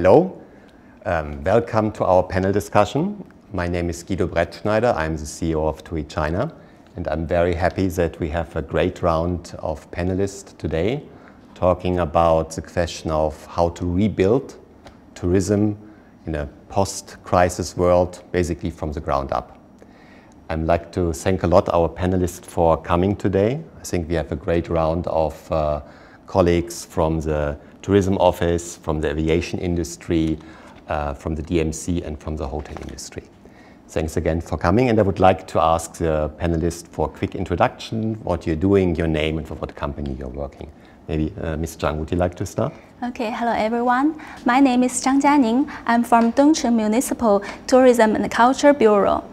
Hello, welcome to our panel discussion. My name is Guido Brettschneider, I'm the CEO of TUI China, and I'm very happy that we have a great round of panelists today talking about the question of how to rebuild tourism in a post-crisis world, basically from the ground up. I'd like to thank a lot our panelists for coming today. I think we have a great round of colleagues from the tourism office, from the aviation industry, from the DMC and from the hotel industry. Thanks again for coming, and I would like to ask the panelists for a quick introduction, what you're doing, your name, and for what company you're working. Maybe Ms. Zhang, would you like to start? Okay, hello everyone. My name is Zhang Jianing. I'm from Dongcheng Municipal Tourism and Culture Bureau.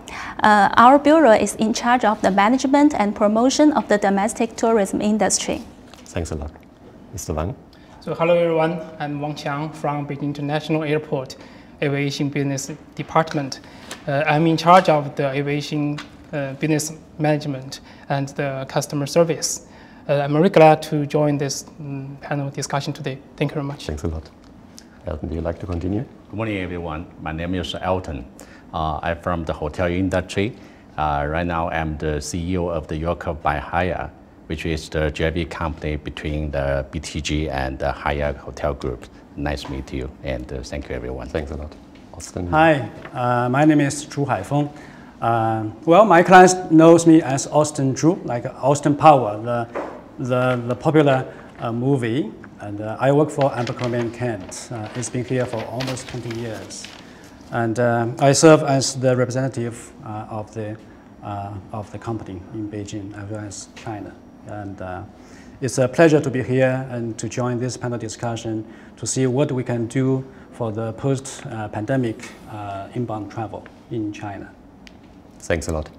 Our bureau is in charge of the management and promotion of the domestic tourism industry. Thanks a lot. Mr. Wang? So hello everyone, I'm Wang Qiang from Beijing International Airport, Aviation Business Department. I'm in charge of the aviation business management and the customer service. I'm very glad to join this panel discussion today. Thank you very much. Thanks a lot. Elton, do you like to continue? Good morning, everyone. My name is Elton. I'm from the hotel industry. Right now, I'm the CEO of the Yorker by Hyatt, which is the JV company between the BTG and the Hyatt Hotel Group. Nice to meet you, and thank you, everyone. Thanks a lot. Austin? Hi, my name is Zhu Haifeng. Well, my clients knows me as Austin Zhu, like Austin Power, the popular movie, and I work for Abercrombie & Kent. It's been here for almost 20 years. And I serve as the representative of the company in Beijing as well as China. And it's a pleasure to be here and to join this panel discussion to see what we can do for the post-pandemic inbound travel in China. Thanks a lot.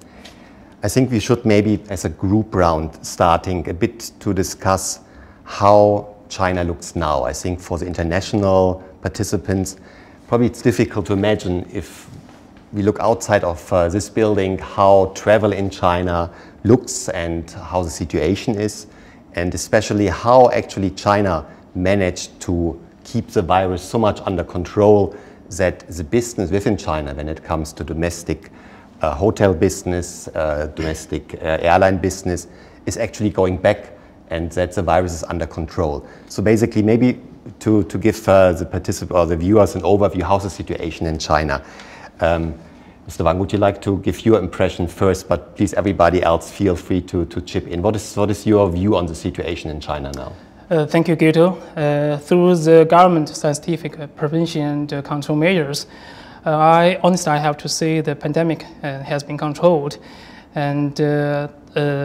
I think we should maybe, as a group round, starting a bit to discuss how China looks now. I think for the international participants, probably it's difficult to imagine if we look outside of this building, how travel in China looks and how the situation is, and especially how actually China managed to keep the virus so much under control that the business within China, when it comes to domestic hotel business, domestic airline business, is actually going back, and that the virus is under control. So basically, maybe to give the participants or the viewers an overview, how's the situation in China. Mr. Wang, would you like to give your impression first, but please everybody else feel free to chip in. What is your view on the situation in China now? Thank you, Guido. Through the government scientific prevention and control measures, I have to say the pandemic has been controlled. And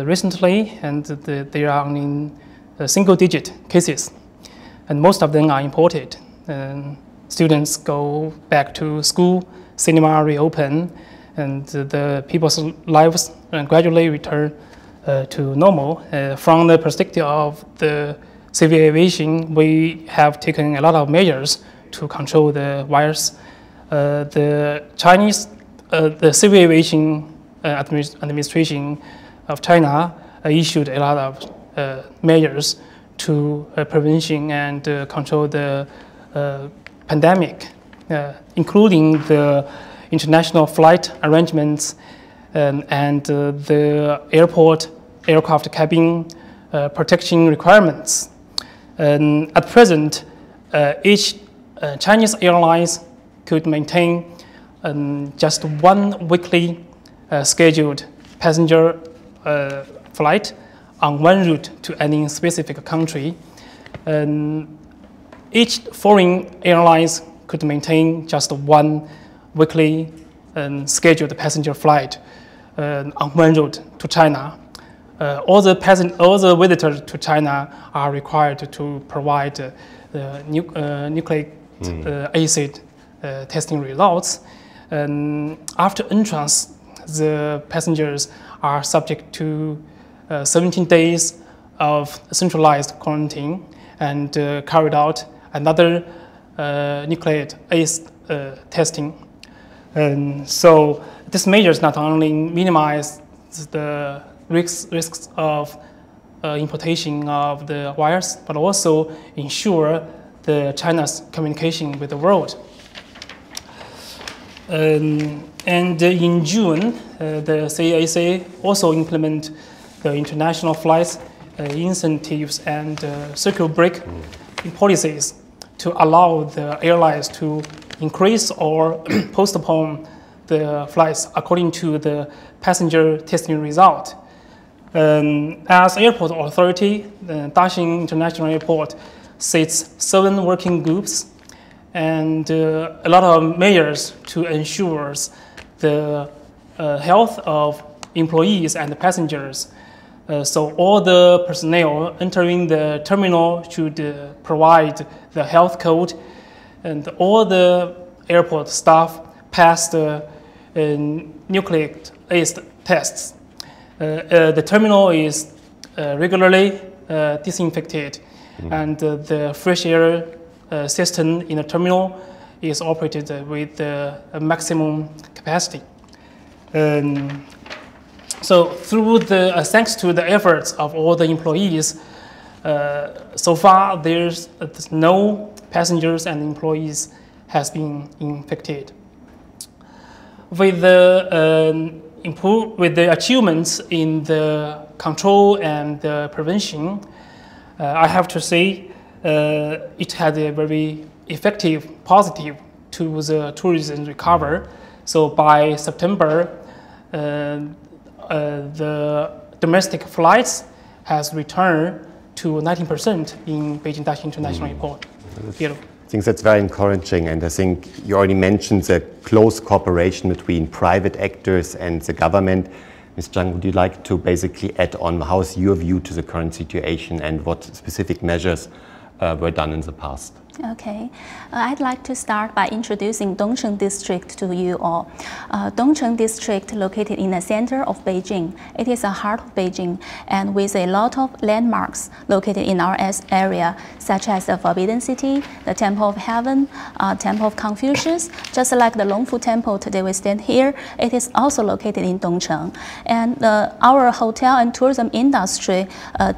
recently, they are only single-digit cases, and most of them are imported. Students go back to school, cinema reopen, and the people's lives gradually return to normal. From the perspective of the civil aviation, we have taken a lot of measures to control the virus. The civil aviation administration of China issued a lot of measures to prevention and control the pandemic, including the international flight arrangements and the aircraft cabin protection requirements. At present, each Chinese airlines could maintain just one weekly scheduled passenger flight on one route to any specific country. Each foreign airlines could maintain just one weekly scheduled passenger flight on one route to China. All the visitors to China are required to provide the nucleic acid testing results. After entrance, the passengers are subject to 17 days of centralized quarantine and carried out another nucleic acid testing. So this measures not only minimize the risks of importation of the virus, but also ensure China's communication with the world. And in June, the CAAC also implement the international flights incentives and circuit break policies to allow the airlines to increase or postpone the flights according to the passenger testing result. As airport authority, the Daxing International Airport sits 7 working groups and a lot of measures to ensure the health of employees and the passengers. So all the personnel entering the terminal should provide the health code, and all the airport staff pass the nucleic acid tests. The terminal is regularly disinfected, and the fresh air system in the terminal is operated with a maximum capacity. So through thanks to the efforts of all the employees, so far there's no passengers and employees has been infected. With the achievements in the control and the prevention, I have to say it had a very effective, positive to the tourism recovery. So by September, the domestic flights has returned to 19% in Beijing Daxing International Airport. I think that's very encouraging, and I think you already mentioned the close cooperation between private actors and the government. Ms. Zhang, would you like to basically add on how's your view to the current situation and what specific measures were done in the past? Okay, I'd like to start by introducing Dongcheng District to you all. Dongcheng District, located in the center of Beijing. It is the heart of Beijing, and with a lot of landmarks located in our area, such as the Forbidden City, the Temple of Heaven, Temple of Confucius. Just like the Longfu Temple today we stand here, it is also located in Dongcheng. And our hotel and tourism industry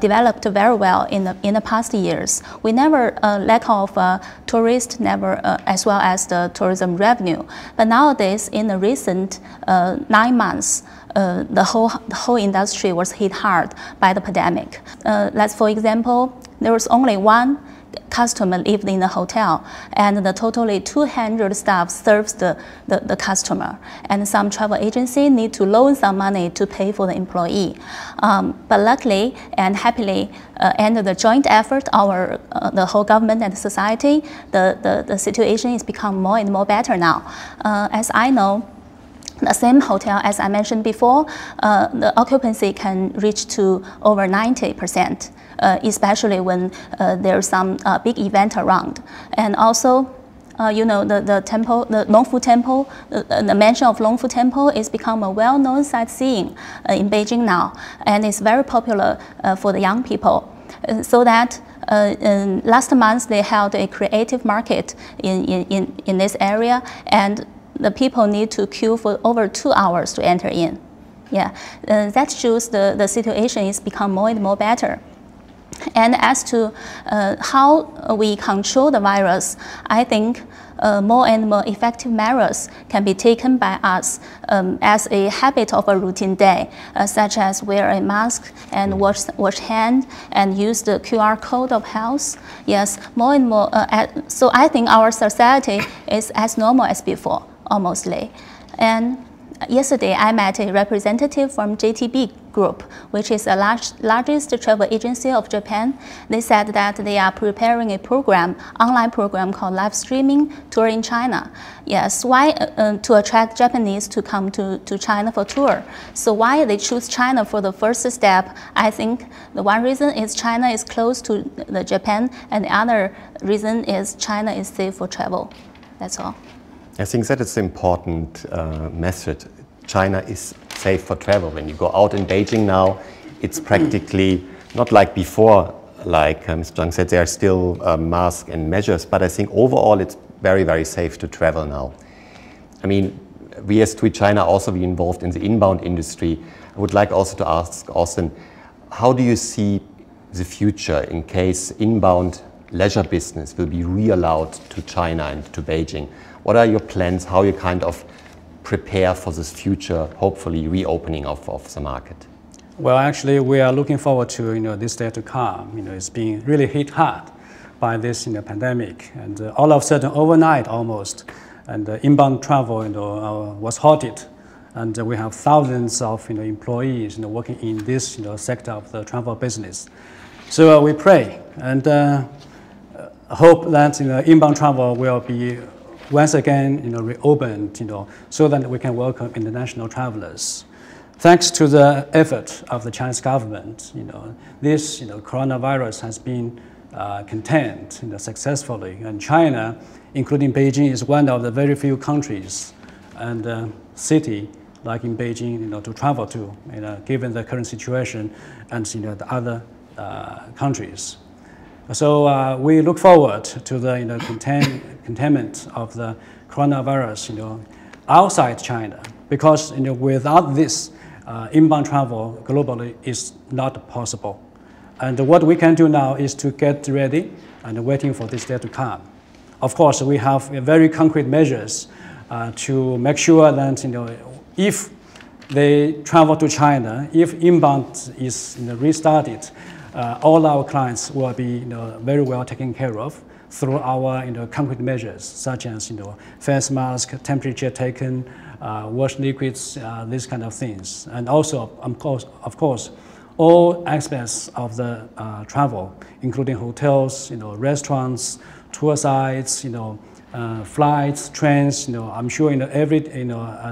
developed very well in the past years. We never lack of tourists, as well as the tourism revenue. But nowadays, in the recent 9 months, the whole industry was hit hard by the pandemic. For example, there was only one customer lived in the hotel, and the totally 200 staff serves the customer. And some travel agency need to loan some money to pay for the employee. But luckily and happily, and the joint effort, the whole government and the society, the situation is become more and more better now. As I know, the same hotel, as I mentioned before, the occupancy can reach to over 90%, especially when there's some big event around. And also, you know, the temple, the Longfu Temple, the mention of Longfu Temple is become a well-known sightseeing in Beijing now, and it's very popular for the young people. So that last month they held a creative market in this area, and the people need to queue for over 2 hours to enter in. Yeah, that shows the situation is become more and more better. And as to how we control the virus, I think more and more effective measures can be taken by us as a habit of a routine day, such as wear a mask and wash hand and use the QR code of health. Yes, more and more. So I think our society is as normal as before, almostly. And yesterday, I met a representative from JTB Group, which is the largest travel agency of Japan. They said that they are preparing a program, online program called live streaming tour in China. Yes, why to attract Japanese to come to China for tour? So why they choose China for the first step? I think the one reason is China is close to the Japan, and the other reason is China is safe for travel. That's all. I think that is an important message. China is safe for travel. When you go out in Beijing now, it's practically not like before, like Ms. Zhang said, there are still masks and measures, but I think overall it's very, very safe to travel now. I mean, we as TUI China also be involved in the inbound industry. I would like also to ask Austin, how do you see the future in case inbound leisure business will be re-allowed to China and to Beijing. What are your plans, how you kind of prepare for this future, hopefully reopening of the market? Well, actually, we are looking forward to this day to come. It's being really hit hard by this pandemic, and all of a sudden, overnight almost, and inbound travel was halted, and we have thousands of employees working in this sector of the travel business. So we pray and hope that inbound travel will be once again reopened, so that we can welcome international travelers. Thanks to the effort of the Chinese government, this coronavirus has been contained successfully, and China, including Beijing, is one of the very few countries and city like in Beijing to travel to, given the current situation and the other countries. So we look forward to the containment of the coronavirus outside China, because without this, inbound travel globally is not possible. And what we can do now is to get ready and waiting for this day to come. Of course, we have very concrete measures to make sure that if they travel to China, if inbound is restarted, all our clients will be very well taken care of through our concrete measures, such as face mask, temperature taken, wash liquids, these kind of things, and also of course all aspects of the travel, including hotels, restaurants, tour sites, flights, trains. I'm sure every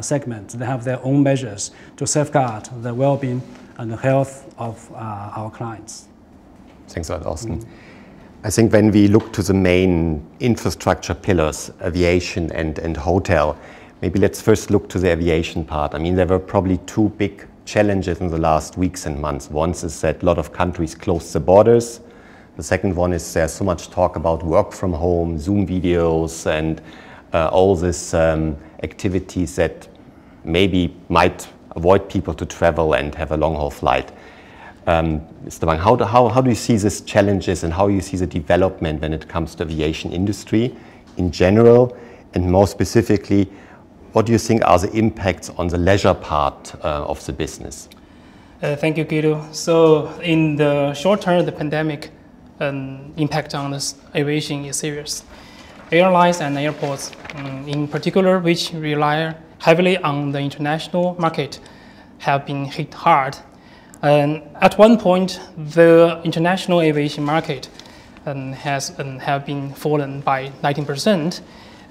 segment they have their own measures to safeguard the well-being and the health of our clients. Thanks a lot, Austin. I think when we look to the main infrastructure pillars, aviation and hotel, maybe let's first look to the aviation part. I mean, there were probably two big challenges in the last weeks and months. One is that a lot of countries closed the borders. The second one is there's so much talk about work from home, Zoom videos, and all these activities that maybe might avoid people to travel and have a long-haul flight. Mr. Wang, how do you see these challenges and how you see the development when it comes to aviation industry in general, and more specifically, what do you think are the impacts on the leisure part of the business? Thank you, Guido. So in the short term, the pandemic impact on this aviation is serious. Airlines and airports, in particular, which rely heavily on the international market, have been hit hard. And at one point, the international aviation market have been fallen by 19%,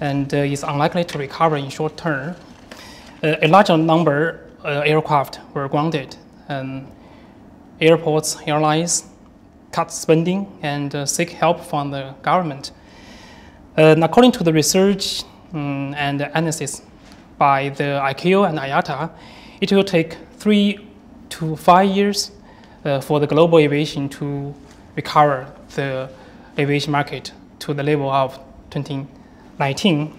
and is unlikely to recover in short term. A larger number of aircraft were grounded, and airports, airlines cut spending and seek help from the government. According to the research and analysis by the ICAO and IATA, it will take 3 to 5 years for the global aviation to recover the aviation market to the level of 2019.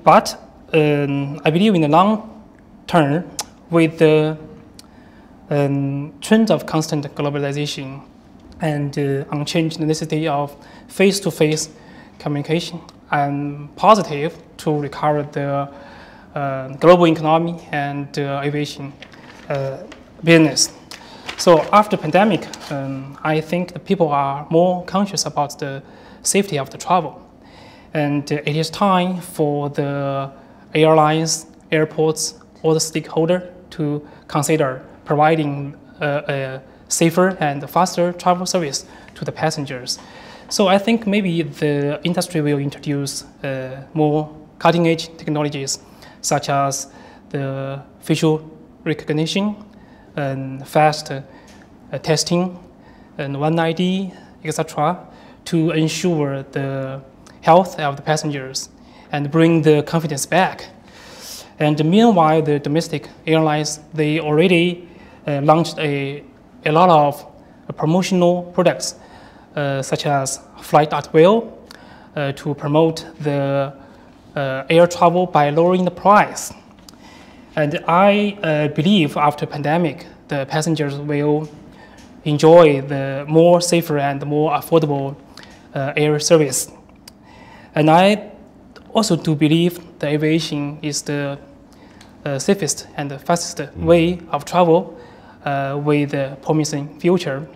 But I believe in the long term, with the trend of constant globalization and unchanged necessity of face-to-face communication, I'm positive to recover the global economy and aviation business. So after pandemic, I think the people are more conscious about the safety of the travel. And it is time for the airlines, airports, all the stakeholders to consider providing a safer and faster travel service to the passengers. So I think maybe the industry will introduce more cutting-edge technologies, such as the facial recognition and fast testing and One ID, etc., to ensure the health of the passengers and bring the confidence back. And meanwhile, the domestic airlines, they already launched a lot of promotional products, such as Flight at Will, to promote the air travel by lowering the price. And I believe after pandemic, the passengers will enjoy the more safer and more affordable air service. And I also do believe the aviation is the safest and the fastest way of travel with a promising future.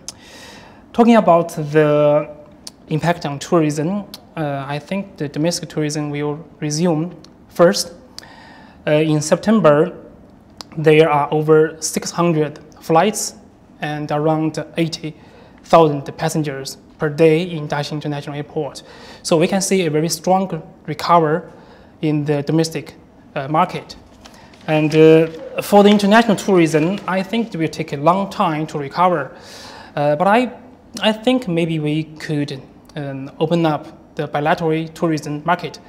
Talking about the impact on tourism, I think the domestic tourism will resume first. In September, there are over 600 flights and around 80,000 passengers per day in Daxing International Airport. So we can see a very strong recovery in the domestic market. And for the international tourism, I think it will take a long time to recover. But I think maybe we could open up the bilateral tourism market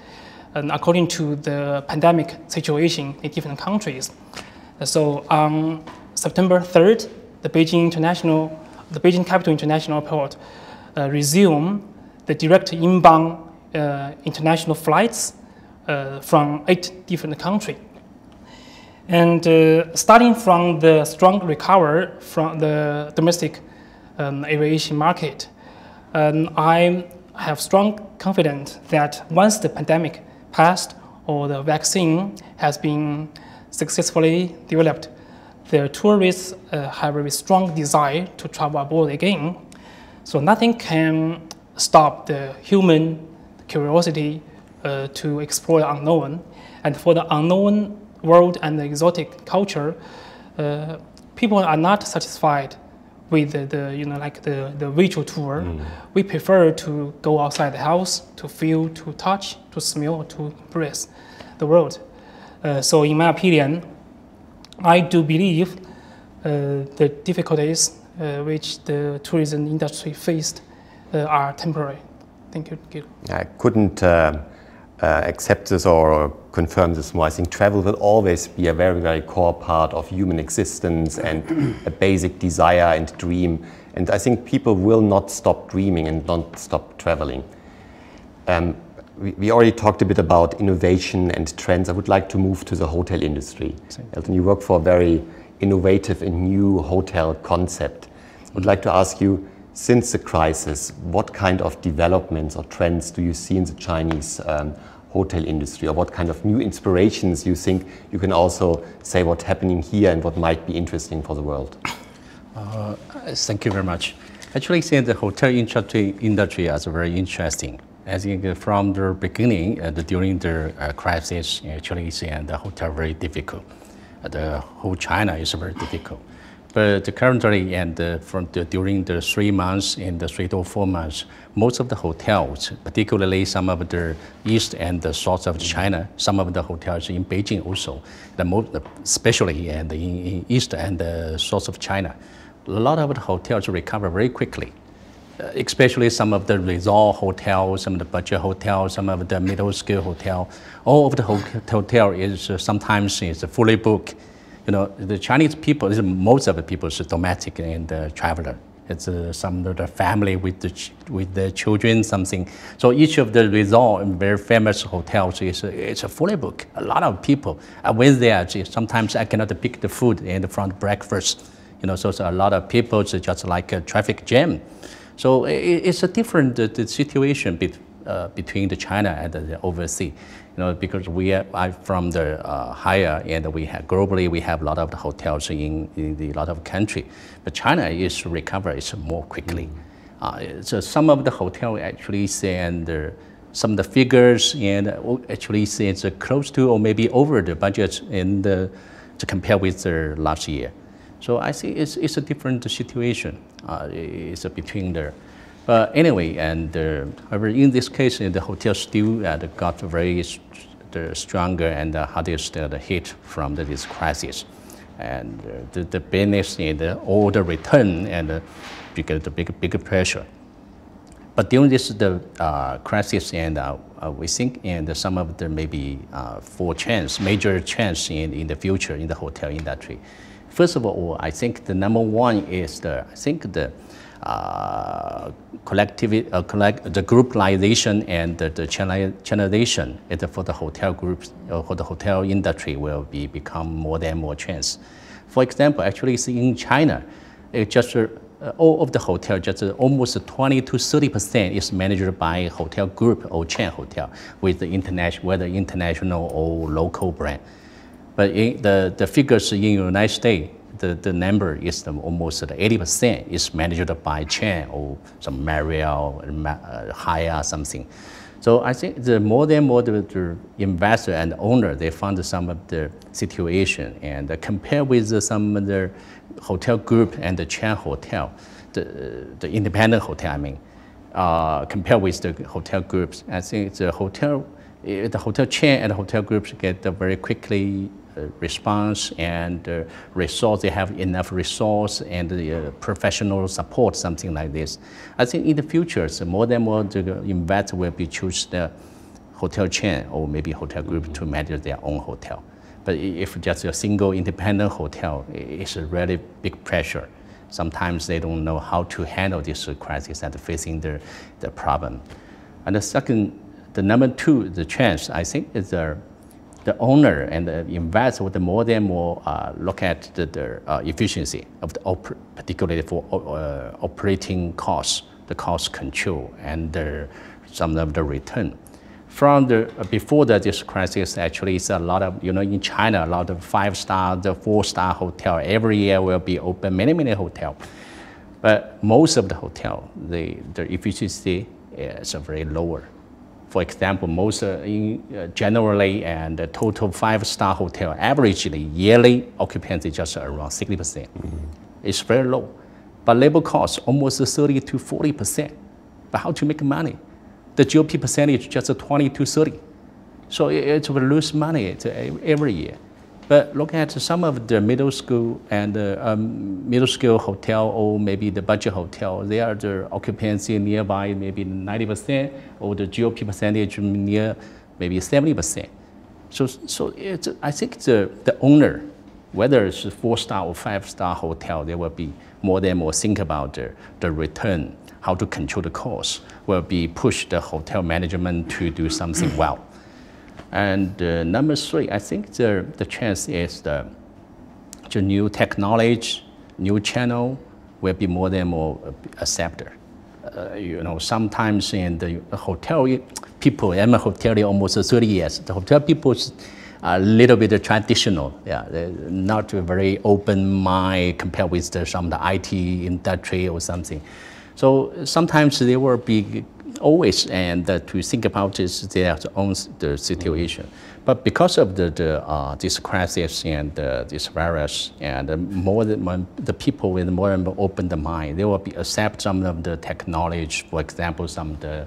according to the pandemic situation in different countries. So on September 3rd, the Beijing Capital International Airport resumed the direct inbound international flights from 8 different countries. And starting from the strong recovery from the domestic aviation market, I have strong confidence that once the pandemic passed or the vaccine has been successfully developed, the tourists have a very strong desire to travel abroad again. So nothing can stop the human curiosity to explore the unknown. And for the unknown world and the exotic culture, people are not satisfied with the virtual tour. We prefer to go outside the house to feel, to touch, to smell, to breathe the world. So in my opinion, I do believe the difficulties which the tourism industry faced are temporary. Thank you, Gil. I couldn't accept this or confirm this more. I think travel will always be a very, very core part of human existence and a basic desire and dream. And I think people will not stop dreaming and not stop traveling. We already talked a bit about innovation and trends. I would like to move to the hotel industry. Elton, you work for a very innovative and new hotel concept. I would like to ask you, since the crisis, what kind of developments or trends do you see in the Chinese hotel industry, or what kind of new inspirations you think you can also say what's happening here and what might be interesting for the world? Thank you very much. Actually, see, the hotel industry is very interesting. I think from the beginning, during the crisis, actually, see, the hotel very difficult. The whole China is very difficult. But currently, and during the 3 months and the 3 to 4 months, most of the hotels, particularly some of the east and the south of China, some of the hotels in Beijing also, especially in east and the south of China, a lot of the hotels recover very quickly. Especially some of the resort hotels, some of the budget hotels, some of the middle scale hotel. All of the hotel is sometimes is fully booked. You know, the Chinese people, most of the people is domestic and traveler. It's some of the family with the children, something. So each of the resort and very famous hotels is a fully booked. A lot of people. I went there. Sometimes I cannot pick the food and from breakfast. You know, so a lot of people. It's just like a traffic jam. So it's a different situation between the China and the overseas. You know, because I'm from the higher, and globally we have a lot of the hotels in a lot of country, but China is recovers more quickly. So some of the hotel actually send some of the figures and actually say it's close to or maybe over the budget to compare with the last year. So I see it's a different situation. It's between there. But anyway, and however, in this case, the hotel still got very stronger and the hardest hit from this crisis, and the business and all the return and because the big pressure. But during this crisis, and we think and some of the maybe major chance in the future in the hotel industry. First of all, I think the number one is the groupization and the channelization for the hotel groups for the hotel industry will become more and more chance. For example, actually in China, it just all of the hotel, just almost 20 to 30% is managed by hotel group or chain hotel with the international, whether international or local brand. But the figures in the United States, the number is almost 80% is managed by chain or some Marriott, Hyatt, something. So I think the more and more the investor and owner, they found some of the situation and compare with some of the hotel group and the chain hotel, the independent hotel, I mean, compare with the hotel groups. I think the hotel chain and the hotel groups get a very quickly response and resource. They have enough resource and professional support, something like this. I think in the future, so more and more the investor will be choose the hotel chain or maybe hotel group to manage their own hotel. But if just a single independent hotel, it's a really big pressure. Sometimes they don't know how to handle this crisis and facing the problem. And the second, the number two, the chance, I think is the owner and the investor would more and more look at the efficiency of the particularly for operating costs, the cost control, and some of the return. From before this crisis, actually, it's a lot of, in China, a lot of 5-star, the 4-star hotel every year will be open, many hotels. But most of the hotel, the efficiency is very lower. For example, most generally and the total 5-star hotel, averagely yearly occupancy just around 60%. It's very low. But labor costs almost 30 to 40%. But how to make money? The GOP percentage just 20 to 30. So it will lose money every year. But look at some of the middle school and middle school hotel or maybe the budget hotel, they are the occupancy nearby maybe 90% or the GOP percentage near maybe 70%. So I think the owner, whether it's a 4-star or 5-star hotel, they will be more and more think about the return, how to control the cost, will be push the hotel management to do something well. And number three, I think the chance is the new technology, new channel will be more and more accepted. Sometimes in the hotel people, I'm a hotelier almost 30 years. The hotel people are a little bit traditional. Yeah, they're not very open mind compared with some of the IT industry or something. So sometimes they will be always and to think about their own situation. But because of this crisis and this virus, and the people with more and more open the mind, they will be accept some of the technology. For example, some of the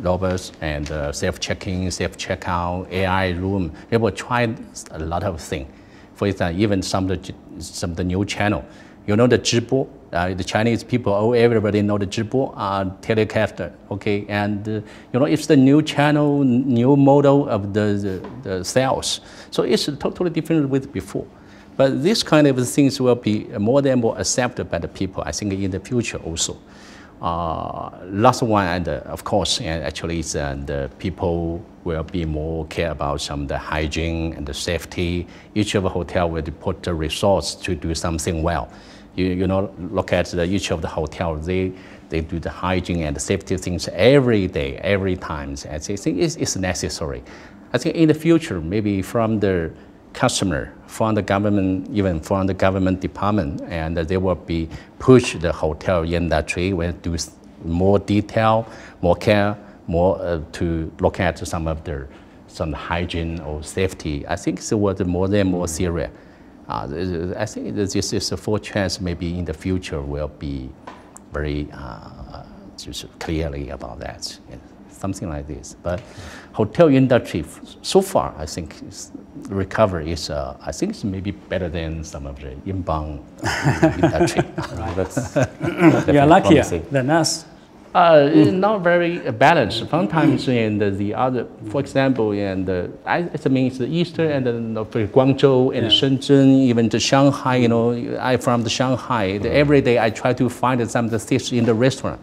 robots and self-checking, self-checkout, AI room. They will try a lot of things. For example, even some of the new channel. The 直播. The Chinese people, everybody know the 直播, telecaster, okay? And, it's the new channel, new model of the sales. So it's totally different with before. But this kind of things will be more and more accepted by the people, I think, in the future also. Last one, and of course, actually, the people will be more care about some of the hygiene and the safety. Each of the hotel will put the resource to do something well. Look at each of the hotels, they do the hygiene and the safety things every day, every time. I think it's necessary. I think in the future, maybe from the customer, from the government, even from the government department, and they will be push the hotel industry will do more detail, more care, more to look at some hygiene or safety. I think it's more and more serious. I think this is a full chance maybe in the future will be very just clearly about that, something like this. But hotel industry, so far, I think recovery is, I think it's maybe better than some of the inbound industry. You are luckier than us. Not very balanced. Sometimes in the other, for example, it means the Eastern and for Guangzhou and Shenzhen, even to Shanghai. I from the Shanghai. Every day I try to find some of the seats in the restaurant.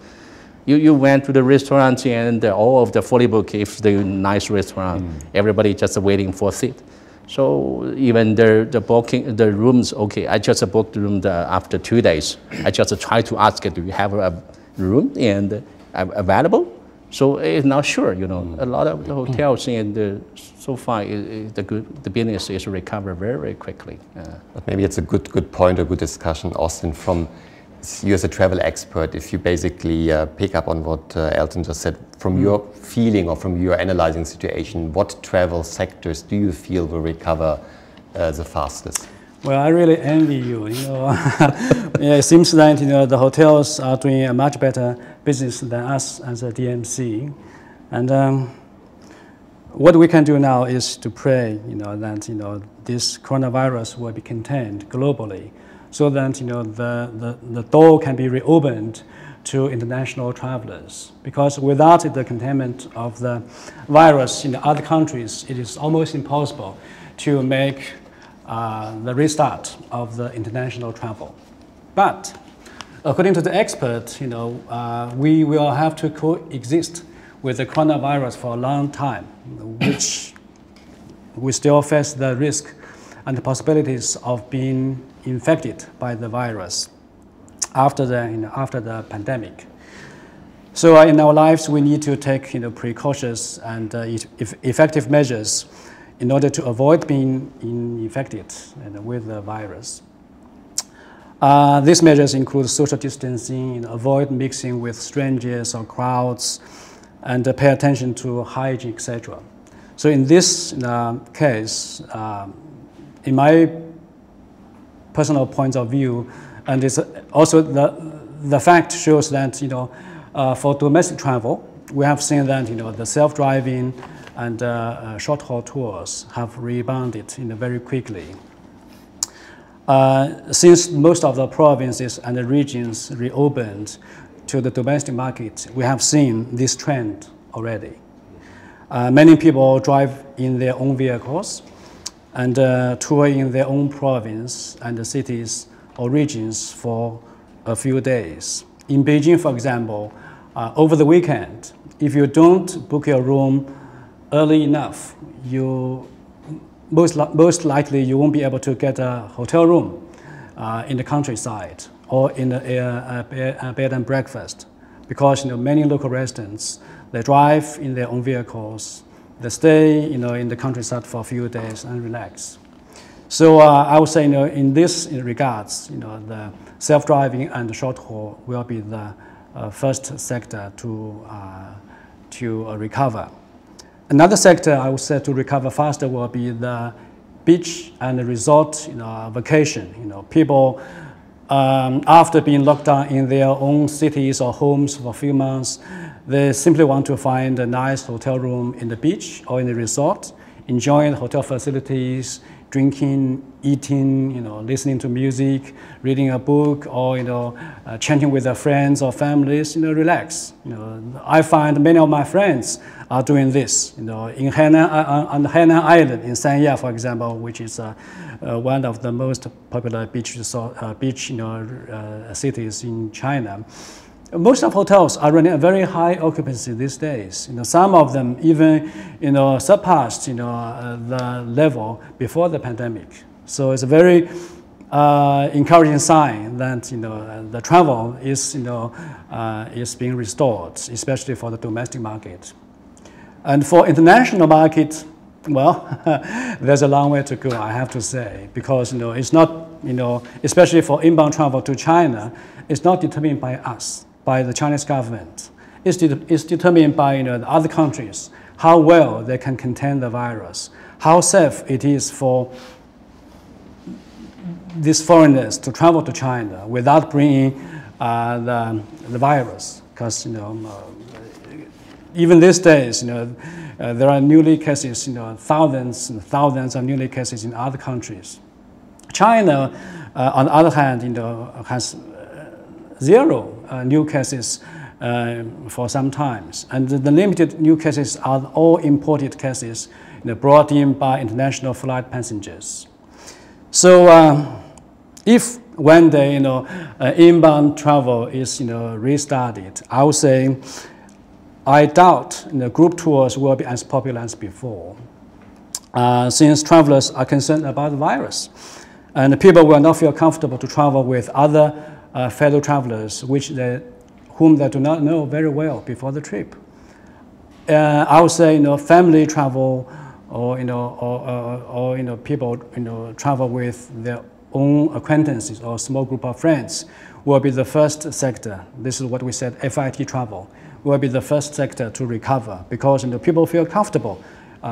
You went to the restaurant and all of the fully booked. If the nice restaurant, everybody just waiting for a seat. So even the booking, the rooms, okay, I just booked the room after 2 days. I just try to ask, do you have a room and available? So it's not sure, you know. A lot of the hotels and so far the business is recovered very, very quickly. But maybe it's a good point, a good discussion, Austin, from you as a travel expert, if you basically pick up on what Elton just said, from your feeling or from your analyzing situation, what travel sectors do you feel will recover the fastest? Well, I really envy you. You know, yeah, it seems that the hotels are doing a much better business than us as a DMC, and what we can do now is to pray, that this coronavirus will be contained globally, so that the door can be reopened to international travelers. Because without the containment of the virus in other countries, it is almost impossible to make the restart of the international travel. But according to the expert, we will have to coexist with the coronavirus for a long time, which we still face the risk and the possibilities of being infected by the virus after the pandemic. So in our lives, we need to take precautious and effective measures in order to avoid being infected with the virus. These measures include social distancing, avoid mixing with strangers or crowds, and pay attention to hygiene, etc. So in this case, in my personal point of view, and it's also the fact shows that for domestic travel, we have seen that the self-driving and short-haul tours have rebounded very quickly. Since most of the provinces and the regions reopened to the domestic market, we have seen this trend already. Many people drive in their own vehicles and tour in their own province and the cities or regions for a few days. In Beijing, for example, over the weekend, if you don't book your room early enough, most likely you won't be able to get a hotel room in the countryside or in a bed and breakfast, because many local residents, they drive in their own vehicles, they stay in the countryside for a few days and relax. So I would say in this regards, the self-driving and short haul will be the first sector to recover. Another sector I would say to recover faster will be the beach and resort vacation. People after being locked down in their own cities or homes for a few months, they simply want to find a nice hotel room in the beach or in the resort, enjoying the hotel facilities, drinking, eating, listening to music, reading a book, or chatting with their friends or families, relax. I find many of my friends are doing this. In Hainan, on the Hainan Island in Sanya, for example, which is one of the most popular beach cities in China. Most of hotels are running a very high occupancy these days. Some of them even surpassed the level before the pandemic. So it's a very encouraging sign that the travel is is being restored, especially for the domestic market. And for international market, well, there's a long way to go, I have to say, because it's not especially for inbound travel to China, it's not determined by us, by the Chinese government. It's determined by the other countries, how well they can contain the virus, how safe it is for these foreigners to travel to China without bringing the virus. Because even these days, there are newly cases, thousands and thousands of newly cases in other countries. China, on the other hand, has zero new cases for some times, and the limited new cases are all imported cases brought in by international flight passengers. So if one day inbound travel is restarted, I would say I doubt group tours will be as popular as before. since travelers are concerned about the virus. And people will not feel comfortable to travel with other fellow travelers whom they do not know very well before the trip. I would say, family travel or people travel with their own acquaintances or small group of friends will be the first sector. This is what we said, FIT travel will be the first sector to recover, because people feel comfortable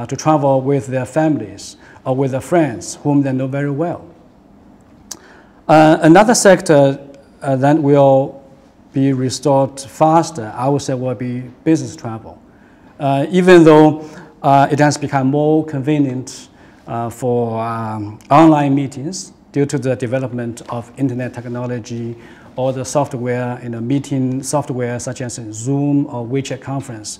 to travel with their families or with their friends whom they know very well. Another sector that will be restored faster, I would say, will be business travel. Even though it has become more convenient for online meetings due to the development of internet technology or the software, meeting software such as Zoom or WeChat conference,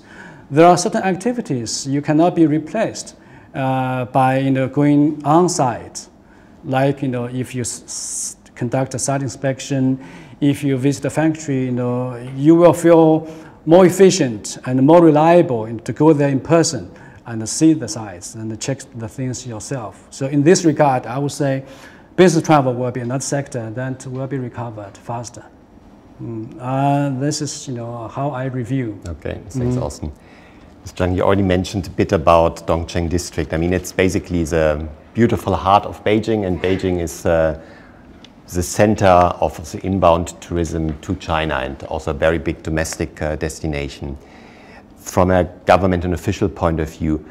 there are certain activities you cannot be replaced by going on site. Like if you conduct a site inspection, if you visit a factory, you will feel more efficient and more reliable to go there in person and see the sites and check the things yourself. So in this regard, I would say business travel will be another sector that will be recovered faster. This is how I review. Okay, thanks, Austin. Ms. Zhang, you already mentioned a bit about Dongcheng district. I mean, it's basically the beautiful heart of Beijing, and Beijing is the center of the inbound tourism to China, and also a very big domestic destination. From a government and official point of view,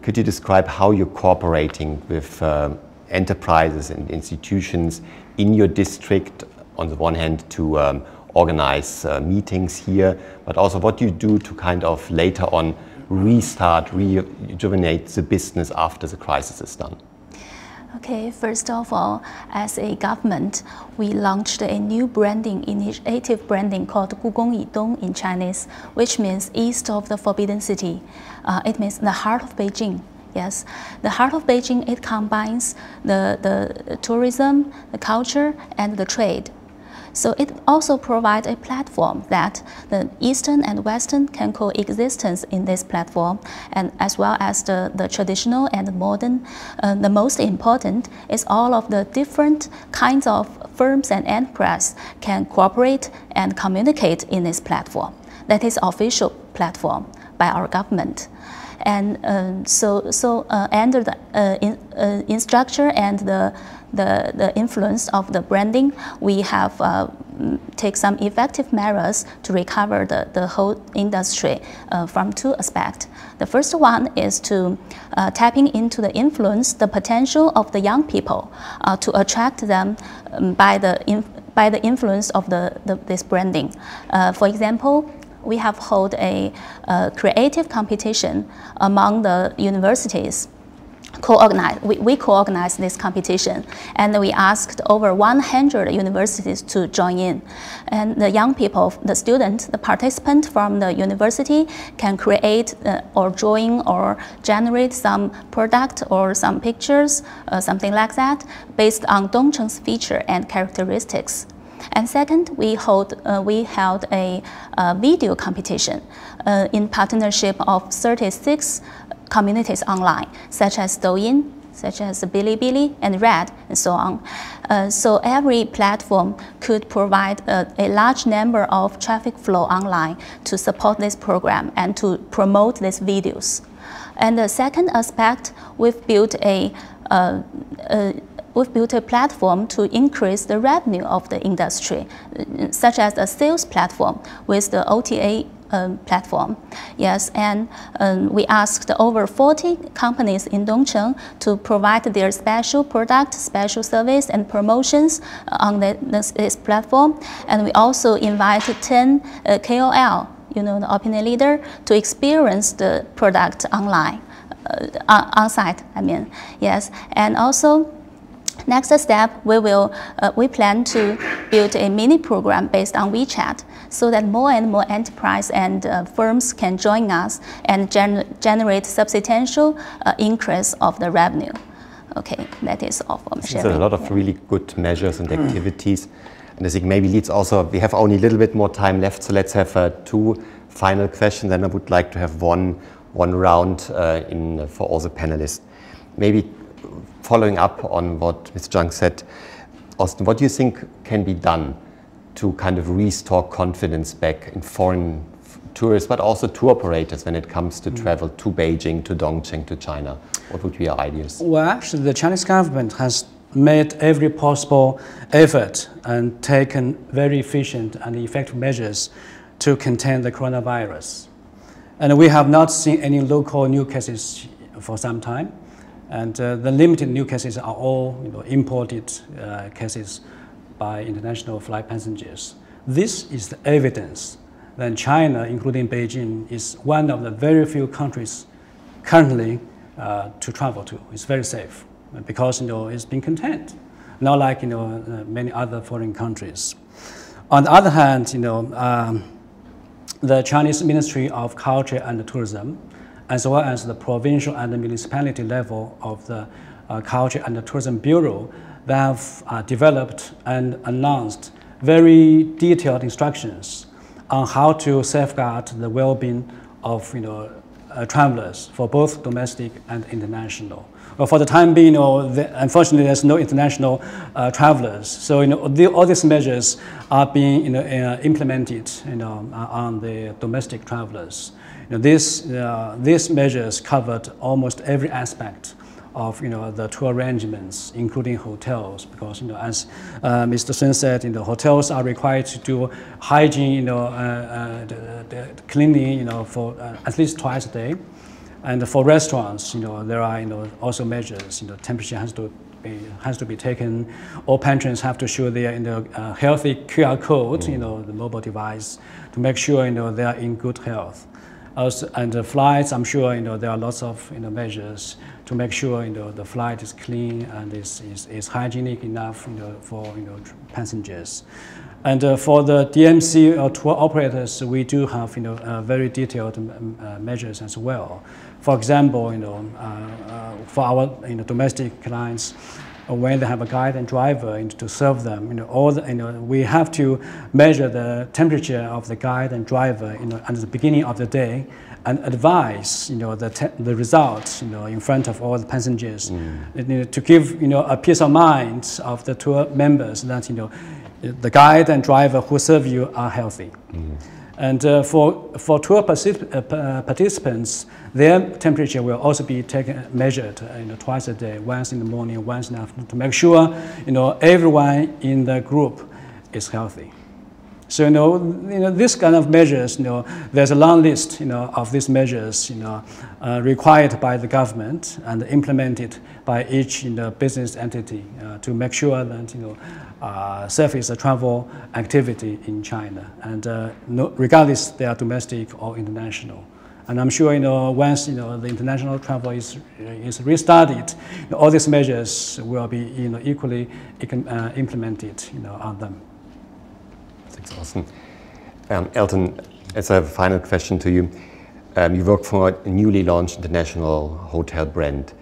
could you describe how you're cooperating with enterprises and institutions in your district, on the one hand to organize meetings here, but also what you do to kind of later on rejuvenate the business after the crisis is done? Okay, first of all, as a government, we launched a new initiative branding called 故宫以东 in Chinese, which means east of the forbidden city. It means the heart of Beijing. Yes, the heart of Beijing, it combines the tourism, the culture, and the trade. So it also provides a platform that the Eastern and Western can coexist in this platform, and as well as the traditional and modern. The most important is all of the different kinds of firms and enterprises can cooperate and communicate in this platform. That is official platform by our government. And under the in structure and the influence of the branding, we have take some effective measures to recover the whole industry from two aspects. The first one is to tapping into the influence, the potential of the young people to attract them by the influence of this branding. For example, we have held a creative competition among the universities. We co-organized this competition, and we asked over 100 universities to join in. And the young people, the students, the participants from the university can create or drawing or generate some product or some pictures, something like that, based on Dongcheng's feature and characteristics. And second, we held a video competition in partnership of 36 communities online, such as Douyin, such as Bilibili and Red, and so on. So every platform could provide a large number of traffic flow online to support this program and to promote these videos. And the second aspect, we've built a platform to increase the revenue of the industry, such as a sales platform with the OTA platform. Yes, and we asked over 40 companies in Dongcheng to provide their special product, special service, and promotions on this platform. And we also invited 10 KOL, the opinion leader, to experience the product online, on site, I mean. Yes, and also, next step, we plan to build a mini program based on WeChat, so that more and more enterprise and firms can join us and generate substantial increase of the revenue. Okay, that is all for sharing. There's a lot of really good measures and activities, and I think maybe leads also. We have only a little bit more time left, so let's have two final questions. Then I would like to have one round for all the panelists. maybe following up on what Mr. Zhang said, Austin, what do you think can be done to kind of restore confidence back in foreign tourists, but also tour operators when it comes to travel to Beijing, to Dongqing, to China? What would be your ideas? Well, actually, the Chinese government has made every possible effort and taken very efficient and effective measures to contain the coronavirus. And we have not seen any local new cases for some time. And the limited new cases are all imported cases by international flight passengers. This is the evidence that China, including Beijing, is one of the very few countries currently to travel to. It's very safe because it's been contained, not like many other foreign countries. On the other hand, the Chinese Ministry of Culture and Tourism, as well as the provincial and the municipality level of the Culture and Tourism Bureau, they have developed and announced very detailed instructions on how to safeguard the well-being of travelers for both domestic and international. Well, for the time being, unfortunately, there's no international travelers. So all these measures are being implemented on the domestic travelers. These measures covered almost every aspect of the tour arrangements, including hotels, because as Mr. Sun said, hotels are required to do hygiene, the cleaning, for at least twice a day. And for restaurants, there are also measures. Temperature has to be taken. All patrons have to show their healthy QR code, the mobile device, to make sure they are in good health. Also, and the flights, I'm sure there are lots of tour to make sure the flight is clean and is hygienic enough for passengers. And for the DMC or tour operators, we do have very detailed measures as well. For example, for our domestic clients, when they have a guide and driver to serve them, we have to measure the temperature of the guide and driver at the beginning of the day and advise the results in front of all the passengers to give a peace of mind of the tour members that the guide and driver who serve you are healthy. And for tour participants, their temperature will also be measured twice a day, once in the morning, once in the afternoon, to make sure everyone in the group is healthy. So this kind of measures, there's a long list of these measures required by the government and implemented by each business entity to make sure that safe is a travel activity in China, and regardless they are domestic or international. And I'm sure once the international travel is restarted, all these measures will be equally implemented on them. Thanks, Austin. Elton, as a final question to you, you work for a newly launched international hotel brand.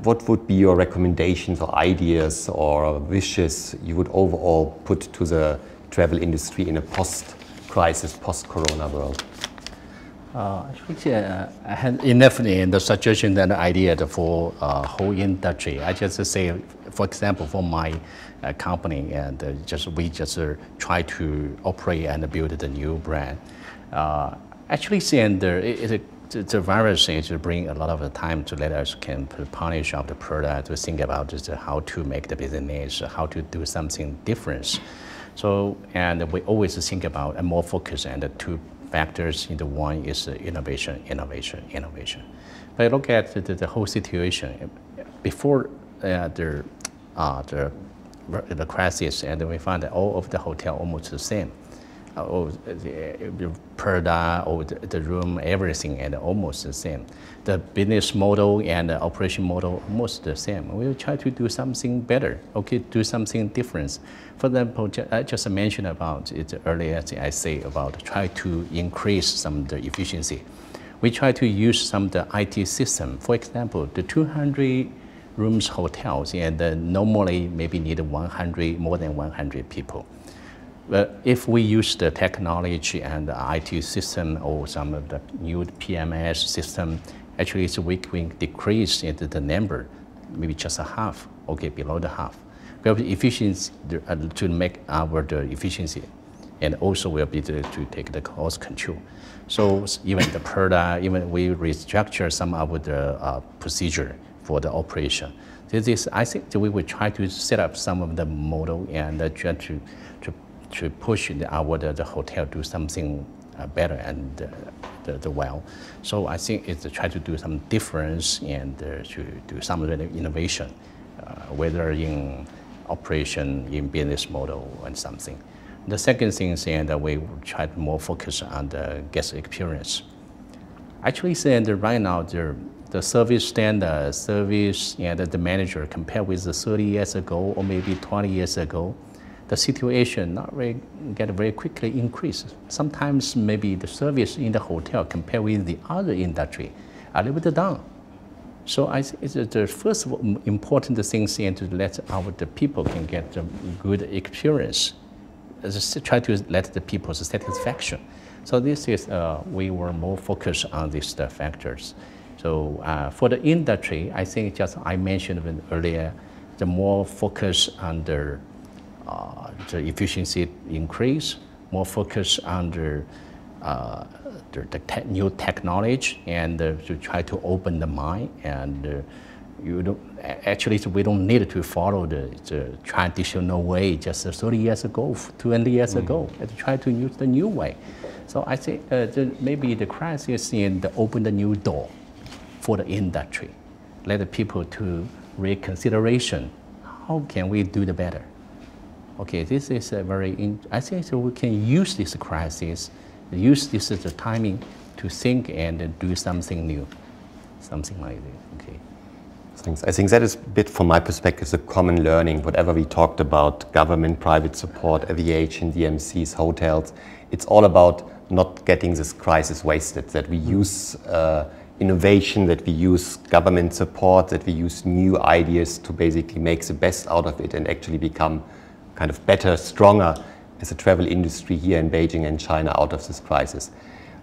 What would be your recommendations or ideas or wishes you would overall put to the travel industry in a post-crisis, post-corona world? Actually, I had enough in the suggestion and idea for whole industry. I just say, for example, for my company, and we just try to operate and build the new brand. Actually, the virus is to bring a lot of time to let us can polish up the product, to think about just how to make the business, how to do something different. So, and we always think about and more focus on the two factors. One is innovation. But look at the whole situation before the crisis, and we found that all of the hotel almost the same. The product or the room, everything, and almost the same. The business model and the operation model almost the same. We will try to do something better. Okay, do something different. For example, I just mentioned about it earlier. I say about try to increase some of the efficiency. We try to use some of the IT system. For example, the 200 rooms hotels, and normally maybe need more than 100 people. But if we use the technology and the IT system or some of the new PMS system, Actually, we can decrease the number, maybe just a half, okay, below the half. We have efficiency to make our efficiency, and also we'll be to take the cost control. So even the product, even we restructure some of the procedure for the operation. This is, I think that we will try to set up some of the model and try to push the hotel do something better and well. So I think it's to try to do some difference and to do some of the innovation, whether in operation, in business model and something. The second thing is that we try to more focus on the guest experience. Actually, right now the service standard, service and the manager compared with the 30 years ago or maybe 20 years ago, the situation not really get very quickly increased. Sometimes maybe the service in the hotel compared with the other industry are a little bit down. So I think it's the first important thing is to let the people can get a good experience. Just try to let the people's satisfaction. So this is, we were more focused on these factors. So for the industry, I think just I mentioned earlier, the more focus on the efficiency increase, more focus on the new technology, and to try to open the mind. And actually, we don't need to follow the traditional way just 30 years ago, 20 years ago, and try to use the new way. So I think maybe the crisis in open the new door for the industry, let the people to reconsideration, how can we do the better? Okay, this is a I think so we can use this crisis, use this as a timing to think and do something new, something like that, okay. Thanks. I think that is a bit, from my perspective, a common learning. Whatever we talked about, government, private support, aviation, DMCs, hotels, it's all about not getting this crisis wasted, that we use innovation, that we use government support, that we use new ideas to basically make the best out of it and actually become kind of better, stronger as a travel industry here in Beijing and China out of this crisis.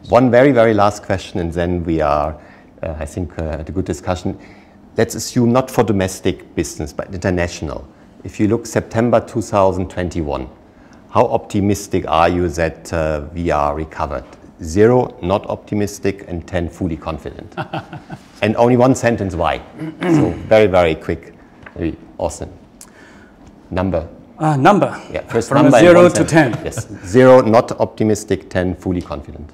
One very, very last question, and then we are, I think, at a good discussion. Let's assume not for domestic business, but international. If you look September 2021, how optimistic are you that we are recovered? 0, not optimistic, and 10, fully confident. And only one sentence why. So very, very quick. Maybe Austin. Number. Number. Yeah, first from number 0 to 10. Yes. 0, not optimistic, 10, fully confident.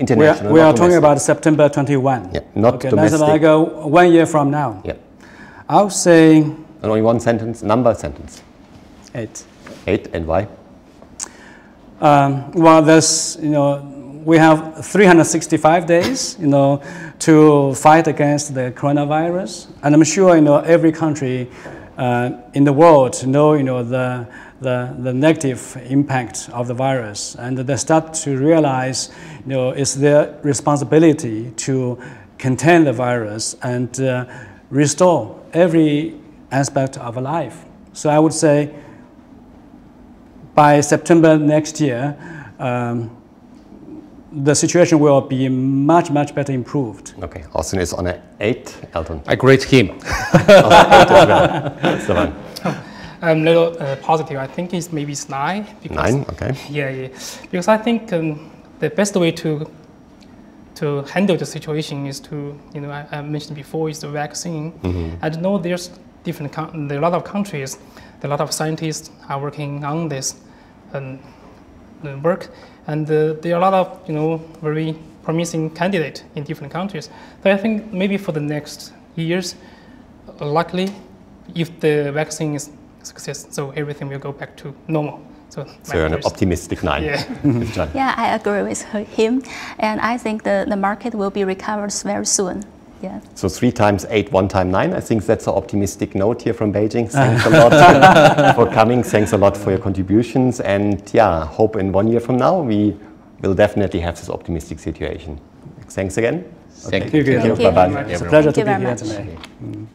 International. We are talking about September 21. Yeah, not okay, domestic. That's like 1 year from now. Yeah. I'll say. And only one sentence. Number sentence. 8. 8, and why? Well, there's, we have 365 days, to fight against the coronavirus, and I'm sure, every country in the world know, the negative impact of the virus, and they start to realize, it's their responsibility to contain the virus and restore every aspect of life. So I would say, by September next year, the situation will be much, much better improved. Okay, Austin is on an 8. Elton. I agree him. That's the one. I'm a little positive. I think it's maybe 9. Because, 9, okay. Yeah. Because I think the best way to handle the situation is to, I mentioned before, is the vaccine. I know there's there are a lot of countries, a lot of scientists are working on this work, and there are a lot of very promising candidates in different countries. So I think maybe for the next years, likely, if the vaccine is a success, so everything will go back to normal. So you're an optimistic 9. Yeah. Yeah, I agree with him, and I think the market will be recovered very soon. Yeah. So 3 times 8, 1 time 9. I think that's an optimistic note here from Beijing. Thanks a lot for coming. Thanks a lot for your contributions. And yeah, hope in 1 year from now we will definitely have this optimistic situation. Thank again. Thank you. Bye-bye. It's a pleasure to be Thank you here very much. today.